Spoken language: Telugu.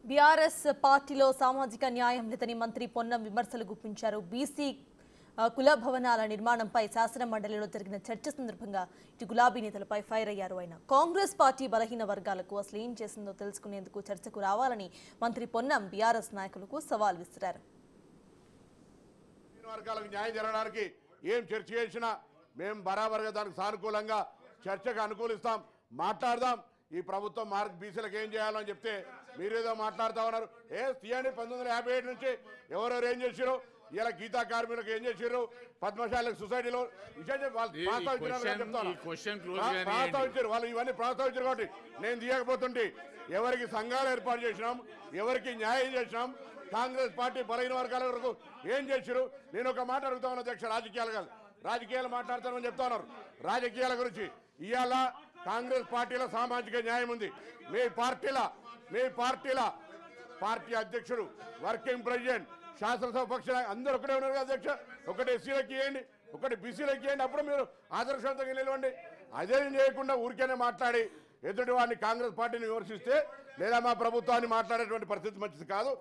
బీఆర్ఎస్ పార్టీలో సామాజిక న్యాయం లేదని మంత్రి పొన్నం విమర్శలు గుప్పించారు. బీసీ కుల భవనాల నిర్మాణంపై శాసన మండలిలో జరిగిన చర్చ సందర్భంగా ఇటు గులాబీ నేతలపై ఫైర్ అయ్యారు. ఆయన కాంగ్రెస్ పార్టీ బలహీన వర్గాలకు అసలు ఏం చేసిందో తెలుసుకునేందుకు చర్చకు రావాలని మంత్రి పొన్నం బీఆర్ఎస్ నాయకులకు సవాల్ విసిరారు. వర్గాలకు న్యాయం జరగడానికి ఏం చర్చ చేసినా మేము బరాబర్గా దానికి సానుకూలంగా చర్చకు అనుకూలిస్తాం, మాట్లాడదాం. ఈ ప్రభుత్వం బీసీలకు ఏం చేయాలని చెప్తే మీరేదో మాట్లాడుతూ ఉన్నారు. తీయండి 1957 నుంచి ఎవరెవరు ఏం చేశారు, ఇలా గీతా కార్మికులకు ఏం చేశారు, పద్మశాలకు సొసైటీలో ప్రస్తావించారు. వాళ్ళు ఇవన్నీ ప్రస్తావించారు కాబట్టి నేను తీయకపోతుంటే ఎవరికి సంఘాలు ఏర్పాటు చేసినాం, ఎవరికి న్యాయం చేసినాం, కాంగ్రెస్ పార్టీ బలహీన వర్గాల వరకు ఏం చేశారు. నేను ఒక మాట అడుగుతా ఉన్నా అధ్యక్ష, రాజకీయాలు మాట్లాడతానని చెప్తా ఉన్నారు. రాజకీయాల గురించి ఇవాళ కాంగ్రెస్ పార్టీలో సామాజిక న్యాయం ఉంది. మీ పార్టీ అధ్యక్షుడు, వర్కింగ్ ప్రెసిడెంట్, శాసనసభ పక్ష అందరూ ఒకటే ఉన్నారు కదా అధ్యక్ష. ఒకటి ఎస్సీలకు ఇవ్వండి, ఒకటి బీసీలకు ఇవ్వండి, అప్పుడు మీరు ఆదర్శవంతంగా నిలవండి. అదేం చేయకుండా ఊరికేనే మాట్లాడి ఎదుటి వాడిని కాంగ్రెస్ పార్టీని విమర్శిస్తే లేదా మా ప్రభుత్వాన్ని మాట్లాడేటువంటి పరిస్థితి మంచిది కాదు.